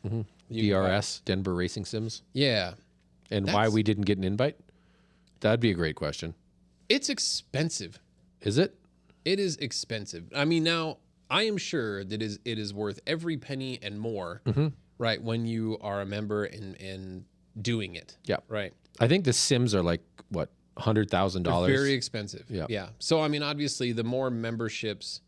DRS, Denver Racing Sims, Yeah, and why That's- we didn't get an invite. That'd be a great question. it's expensive. Is it? It is expensive. I mean, now I am sure that it is worth every penny and more, right? When you are a member and doing it. Yeah. Right. I think the Sims are like what $100,000. Very expensive. Yeah. Yeah. So I mean, obviously, the more memberships,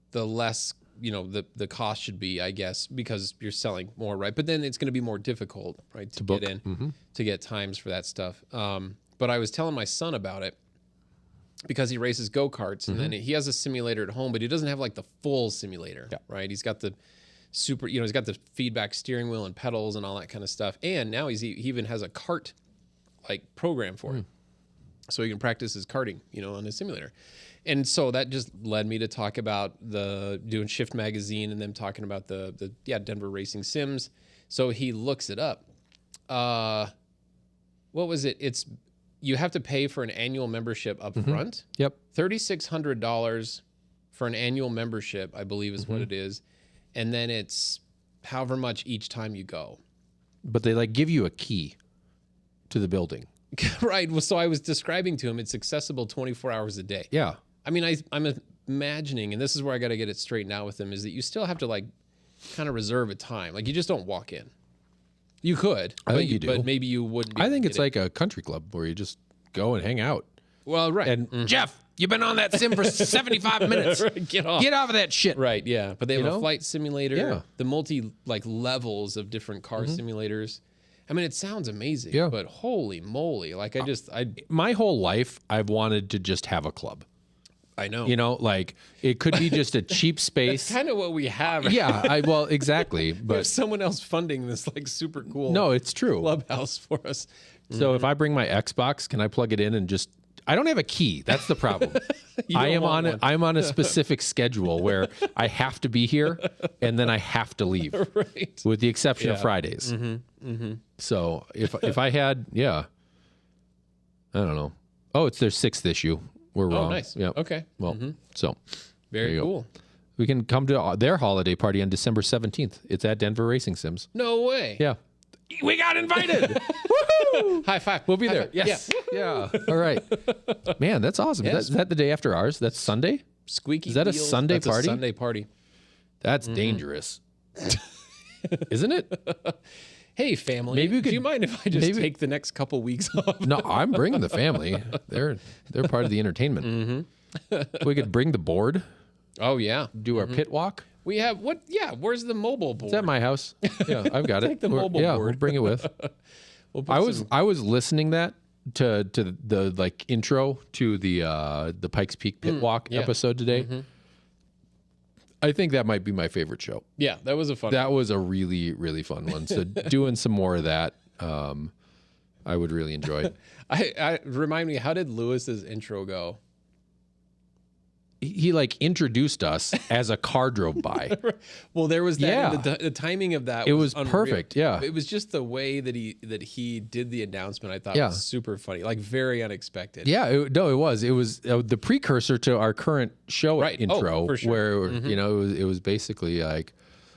the less the cost should be, I guess, because you're selling more, right? But then it's going to be more difficult, right, to book. get in, to get times for that stuff. But I was telling my son about it because he races go-karts and then he has a simulator at home, but he doesn't have like the full simulator, right? He's got the super, he's got the feedback steering wheel and pedals and all that kind of stuff. And now he even has a kart like program for it. So he can practice his karting, on his simulator. And so that just led me to talk about doing Shift Magazine and them talking about the Denver Racing Sims. So he looks it up. What was it? You have to pay for an annual membership up front. Yep. $3,600 for an annual membership, I believe is what it is. And then it's however much each time you go. But they like give you a key to the building. Right. Well, so I was describing to him, it's accessible 24 hours a day. Yeah. I mean, I'm imagining, and this is where I got to get it straightened out with him, is that you still have to like kind of reserve a time. Like you just don't walk in. You could. I but think you do. But maybe you wouldn't. I think it's like a country club where you just go and hang out. Well, right. And Jeff, you've been on that sim for 75 minutes. Get off. Get off of that shit. Right. Yeah. But they have a flight simulator. Yeah. The multi levels of different car simulators. I mean, it sounds amazing. Yeah. But holy moly! Like My whole life, I've wanted to just have a club. I know. Like it could be just a cheap space. Kind of what we have. Yeah. Well, exactly. But But someone else funding this like super cool. no, it's true. Clubhouse for us. So if I bring my Xbox, can I plug it in and just I don't have a key. That's the problem. I'm on a specific schedule where I have to be here and then I have to leave. Right. With the exception of Fridays. So if I had, I don't know. Oh, it's their 6th issue. We're wrong. Oh, nice. Yeah. Okay. Well, so there Very you go. cool. We can come to their holiday party on December 17th. It's at Denver Racing Sims. No way. Yeah. We got invited. Woohoo! High five. We'll be High there. five. Yes. Yeah. Yeah. All right. Man, that's awesome. Yes. Is that the day after ours? That's Sunday? Squeaky. Is that a wheels. Sunday That's party? A Sunday party. That's dangerous. Isn't it? Hey, family. Maybe we do could- you mind if I just take the next couple weeks off? No, I'm bringing the family. They're part of the entertainment. We could bring the board, Oh yeah. do our pit walk. We have what? Yeah. Where's the mobile board? It's at my house. Yeah, I've got it. Take the We'll mobile We'll board. bring it with. We'll put I was listening that to the like intro to the Pikes Peak pit walk yeah. episode today. I think that might be my favorite show. Yeah, that was a fun. That was a really, really fun one. So doing some more of that, I would really enjoy. I remind me, how did Lewis's intro go? He like introduced us as a car drove by. Well, there was that. Yeah. And the timing of that. It was unreal. perfect, yeah. It was just the way that he did the announcement. I thought Yeah. was super funny, like very unexpected. Yeah, it was. It was the precursor to our current show Right. Oh, intro, for sure. where you know it was basically like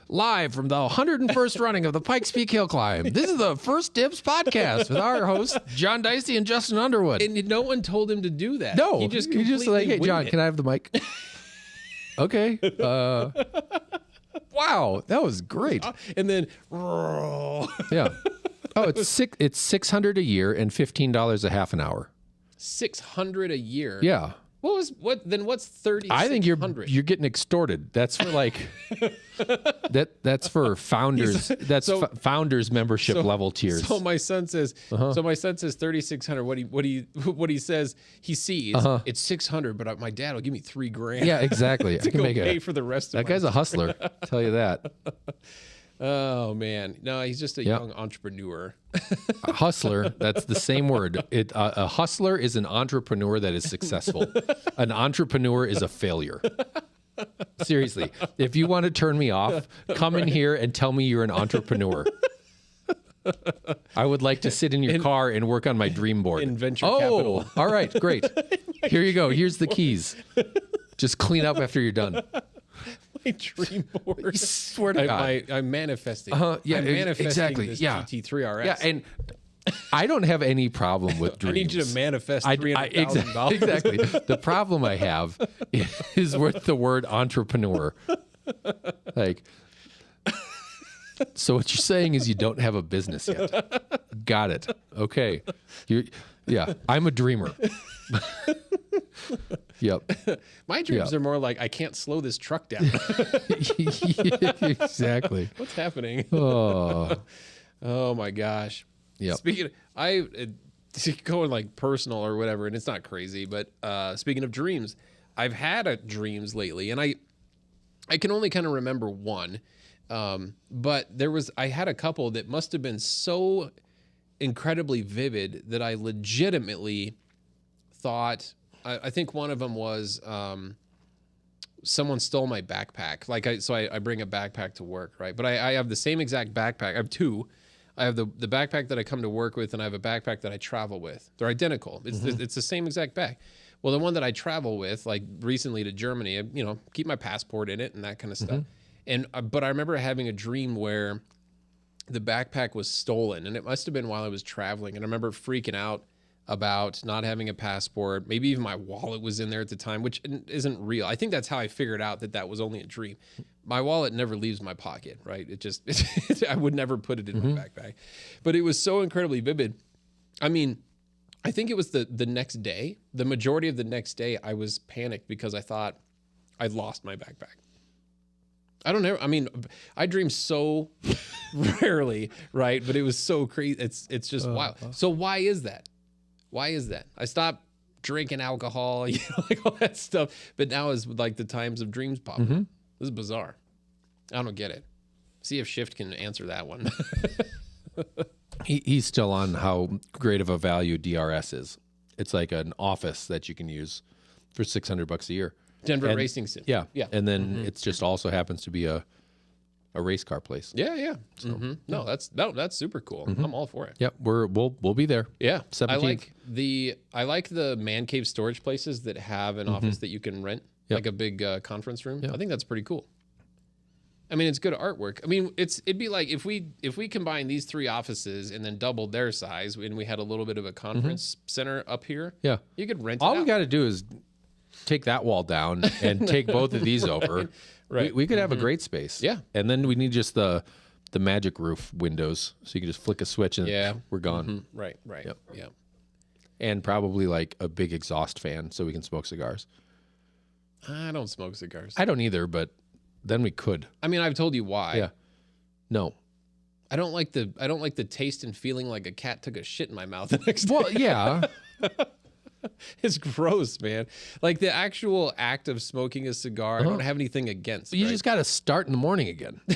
live from the 101st running of the Pikes Peak Hill Climb. This is the First Dibs podcast with our hosts John Dicey and Justin Underwood. And no one told him to do that. No, he just like, completely hey, John, winged it. can I have the mic? Okay. Wow, that was great. And then Yeah. Oh, it's $600 a year and $15 a half an hour. $600 a year. Yeah. What's 30? I think you're getting extorted. That's for like that's for founders. That's founders membership level tiers. So my son says. Uh-huh. So my son says 3,600. What he says he sees it's 600, but my dad will give me $3,000. Yeah, exactly. I to can go make pay it. for the rest of That guy's a hustler. Tell you that. Oh man, no, he's just a Yeah. young entrepreneur. A hustler. That's the same word. A hustler is an entrepreneur that is successful. An entrepreneur is a failure. Seriously, if you want to turn me off, come in here and tell me you're an entrepreneur. I would like to sit in your car and work on my dream board. In venture capital. All right, great. Here you go. Here's the keys. Just clean up after you're done. My dream board. Swear to God. I'm manifesting. Yeah, I'm manifesting exactly. This Yeah. GT3 RS. Yeah, and I don't have any problem with dreams. I need you to manifest $300,000. Exactly. The problem I have is with the word entrepreneur. Like, so what you're saying is you don't have a business yet. Got it. Okay. Yeah, I'm a dreamer. Yep. My dreams Yeah. are more like I can't slow this truck down. Exactly. What's happening? Oh, Oh my gosh. Yep. Speaking of, going like personal or whatever, and it's not crazy, but speaking of dreams, I've had dreams lately, and I can only kind of remember one. But I had a couple that must have been so incredibly vivid that I legitimately thought, I think one of them was someone stole my backpack. I bring a backpack to work, right? But I have the same exact backpack. I have two. I have the backpack that I come to work with, and I have a backpack that I travel with. They're identical. It's the same exact bag. Well, the one that I travel with, like recently to Germany, I, keep my passport in it and that kind of stuff. And but I remember having a dream where the backpack was stolen, and it must have been while I was traveling. And I remember freaking out about not having a passport. Maybe even my wallet was in there at the time, which isn't real. I think that's how I figured out that was only a dream. My wallet never leaves my pocket, right? I would never put it in my backpack. But it was so incredibly vivid. I mean, I think it was the next day, the majority of the next day, I was panicked because I thought I'd lost my backpack. I dream so rarely, right? But it was so crazy. It's just wild. So why is that? Why is that? I stopped drinking alcohol, like all that stuff. But now is like the times of dreams pop up. This is bizarre. I don't get it. See if Shift can answer that one. he's still on how great of a value DRS is. It's like an office that you can use for $600 a year. Denver And- Racing Sim. Yeah, Yeah. And then it's just also happens to be a race car place. Yeah. No, that's super cool. I'm all for it. Yep, we'll be there. Yeah, 17th. I like the man cave storage places that have an office that you can rent, Yep. like a big conference room. I think that's pretty cool. I mean, it's good artwork. I mean, it'd be like if we combine these 3 offices and then doubled their size, and we had a little bit of a conference center up here. Yeah. You could rent. All it we out. got to do is take that wall down and take both of these over. Right. We could have a great space. Yeah. And then we need just the magic roof windows, so you can just flick a switch and Yeah. we're gone. Right. Yep. Yeah. And probably like a big exhaust fan so we can smoke cigars. I don't smoke cigars. I don't either, but then we could. I mean, I've told you why. Yeah. No. I don't like the taste and feeling like a cat took a shit in my mouth the next day. Well, yeah. It's gross, man. Like the actual act of smoking a cigar, I don't have anything against. You right? just got to start in the morning again. Oh,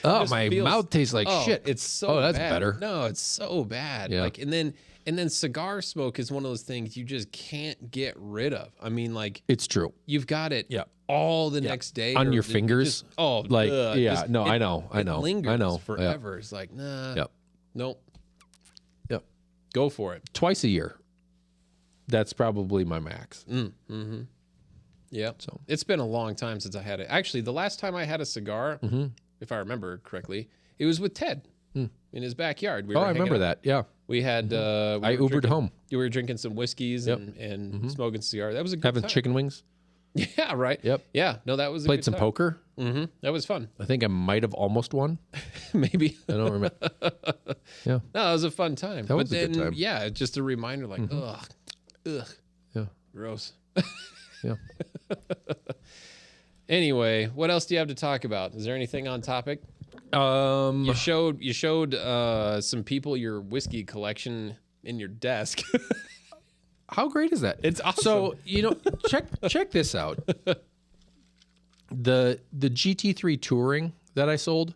just my feels- mouth tastes like shit. It's so Oh, that's bad. better. No, it's so bad. Yeah. Like and then cigar smoke is one of those things you just can't get rid of. I mean, like It's true. you've got it Yeah. all the next day On or your the- fingers? just- oh, Like, ugh, yeah, just- no, it- I know. it lingers I know. forever. It's like, nah. Yep. Nope. Yep. Go for it. Twice a year. That's probably my max. Yeah. So- It's been a long time since I had it. Actually, the last time I had a cigar, if I remember correctly, it was with Ted in his backyard. We Oh, were I hanging remember out. that. Yeah. We had. I were Ubered drinking- home. You were drinking some whiskeys and smoking cigars. That was a good Having time. chicken wings. Yeah. Right. Yep. Yeah. No, that was a Played good some time. poker. That was fun. I think I might have almost won. Maybe. I don't remember. Yeah. No, it was a fun time. That was a good time. Yeah, it's just a reminder. Like, ugh, Yeah. gross. Yeah. Anyway, what else do you have to talk about? Is there anything on topic? You showed some people your whiskey collection in your desk. How great is that? It's awesome. So, check this out. The GT3 Touring that I sold,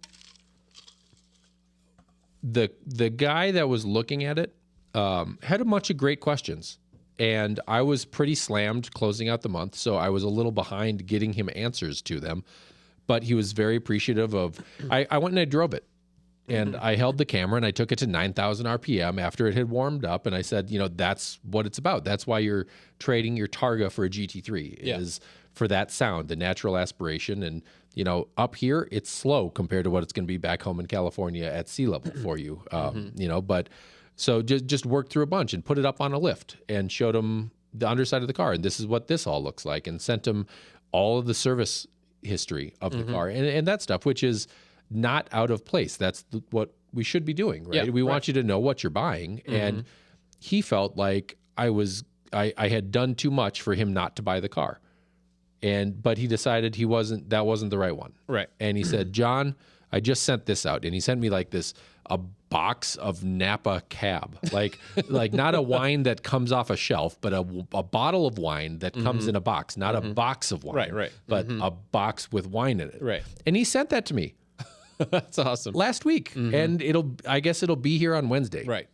the guy that was looking at it had a bunch of great questions. And I was pretty slammed closing out the month, so I was a little behind getting him answers to them. But he was very appreciative of. I went and I drove it, and I held the camera and I took it to 9,000 RPM after it had warmed up, and I said, that's what it's about. That's why you're trading your Targa for a GT3 is for that sound, the natural aspiration, and up here it's slow compared to what it's going to be back home in California at sea level for you. But. So just worked through a bunch and put it up on a lift and showed him the underside of the car. And this is what this all looks like, and sent him all of the service history of the car and that stuff, which is not out of place. That's what we should be doing, right? Yeah, we want you to know what you're buying. And he felt like I had done too much for him not to buy the car. But he decided that wasn't the right one. Right. And he said, John, I just sent this out. And he sent me like a box of Napa Cab, like not a wine that comes off a shelf, but a bottle of wine that comes in a box, not a box of wine, Right. but a box with wine in it. Right. And he sent that to me That's awesome. last week, and I guess it'll be here on Wednesday. Right.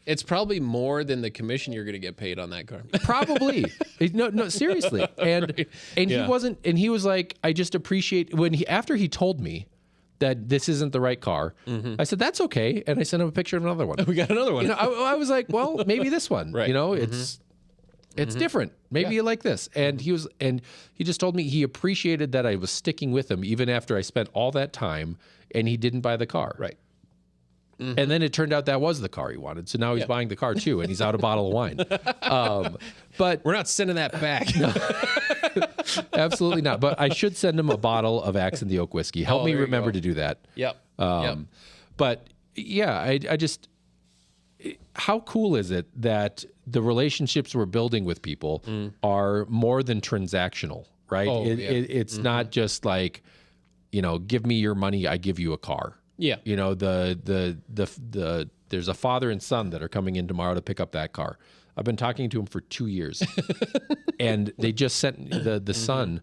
It's probably more than the commission you're going to get paid on that car. Probably. No, seriously. And Yeah. he wasn't, and he was like, I just appreciate after he told me that this isn't the right car, I said, that's okay. And I sent him a picture of another one. We got another one. I was like, well, maybe this one, Right. It's different. Maybe you like this. And he just told me he appreciated that I was sticking with him even after I spent all that time and he didn't buy the car. Right. And then it turned out that was the car he wanted. So now he's buying the car too, and he's out a bottle of wine. But We're not sending that back. absolutely not. But I should send him a bottle of Axe and the Oak whiskey. Help Oh, me there you remember go. to do that. Yep. But yeah, I just, how cool is it that the relationships we're building with people are more than transactional, right? Oh, yeah. It's not just like, give me your money, I give you a car. Yeah. There's a father and son that are coming in tomorrow to pick up that car. I've been talking to him for 2 years, and they just sent the son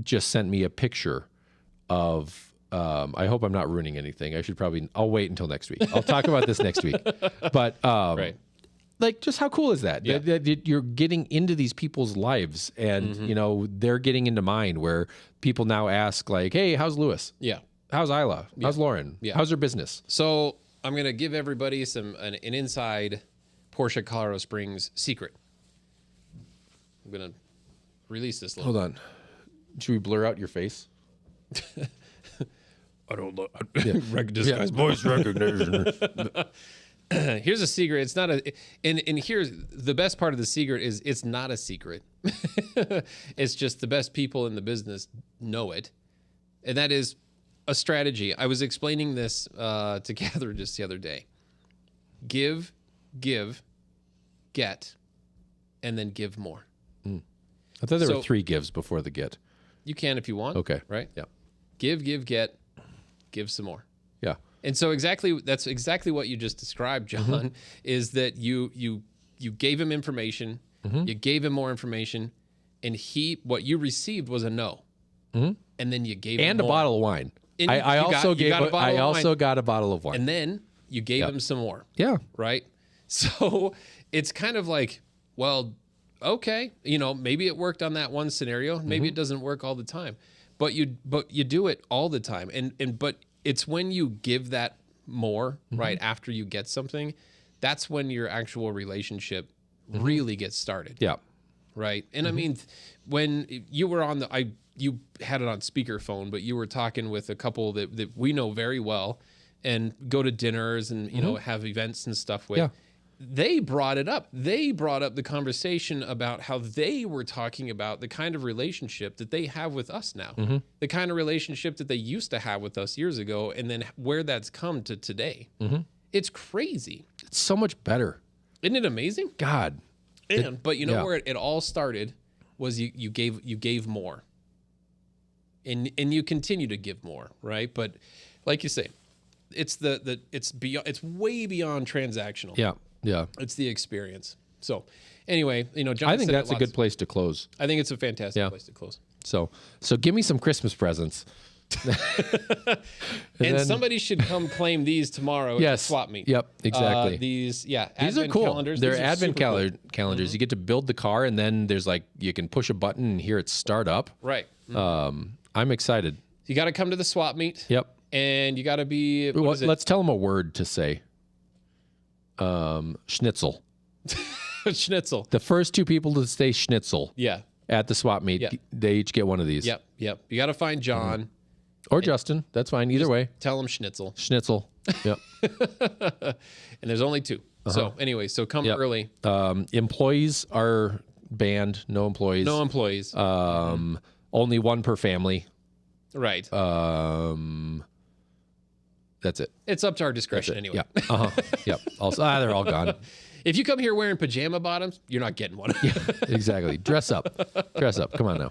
just sent me a picture of. I hope I'm not ruining anything. I'll wait until next week. I'll talk about this next week. But Right. like, just how cool is that? Yeah. That you're getting into these people's lives, and they're getting into mine. Where people now ask, like, "Hey, how's Lewis? Yeah. How's Isla? How's Lauren? Yeah. How's her business?" So I'm going to give everybody an inside Porsche Colorado Springs secret. I'm going to release this little. Hold on. Should we blur out your face? I don't know. This guy's voice recognition. Here's a secret. It's not and here's the best part of the secret is it's not a secret. It's just the best people in the business know it. And that is a strategy. I was explaining this to Catherine just the other day. Give, get, and then give more. I thought there So- were 3 gives before the get. You can if you want. Okay. Right? Yeah. Give, get, give some more. Yeah. And so that's exactly what you just described, John, is that you gave him information, you gave him more information, and what you received was a no. And then you gave him And a more. bottle of wine. And I you also got a bottle of wine. got a bottle of wine. And then you gave him some more. Yeah. Right? So it's kind of like, well, okay, maybe it worked on that one scenario. Maybe it doesn't work all the time. But you do it all the time. But it's when you give that more, right, after you get something, that's when your actual relationship really gets started. Yeah. Right. And I mean, when you were you had it on speakerphone, but you were talking with a couple that we know very well and go to dinners and, have events and stuff with. Yeah. They brought it up. They brought up the conversation about how they were talking about the kind of relationship that they have with us now, the kind of relationship that they used to have with us years ago, and then where that's come to today. It's crazy. It's so much better. Isn't it amazing? God. But yeah. where it all started was you gave more, and you continue to give more, right? But like you say, it's it's way beyond transactional. Yeah. Yeah. It's the experience. So anyway, John, I think said that's a good place to close. I think it's a fantastic place to close. So give me some Christmas presents. And then- somebody should come claim these tomorrow at the Yes. swap meet. Yep, exactly. These These are Advent cool. calendars. They're These are advent super cool. calendars. You get to build the car, and then there's you can push a button and hear it start up. Right. I'm excited. You got to come to the swap meet. Yep. And you got to be. What is it? Let's tell them a word to say. Schnitzel. Schnitzel. The first 2 people to say schnitzel Yeah. at the swap meet, Yeah. they each get one of these. Yep. You got to find John. Or Justin. That's fine. Either way. Tell him Schnitzel. Schnitzel. Yep. And there's only 2. So anyway, come Yep. early. Employees are banned. No employees. No employees. Only 1 per family. Right. That's it. It's up to our discretion anyway. Yeah. Yep. Also, they're all gone. If you come here wearing pajama bottoms, you're not getting one. Exactly. Dress up. Come on now.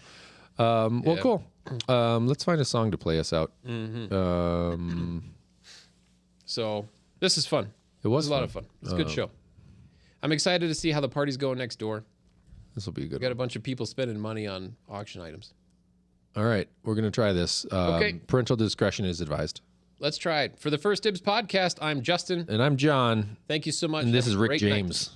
Well, cool. Let's find a song to play us out. So this is fun. It was a lot of fun. It's a good show. I'm excited to see how the party's going next door. This will be a good Got one. a bunch of people spending money on auction items. All right. We're going to try this. Okay. Parental discretion is advised. Let's try it. For the First Dibs podcast, I'm Justin. And I'm John. Thank you so much. And this Have is a Rick great night. James.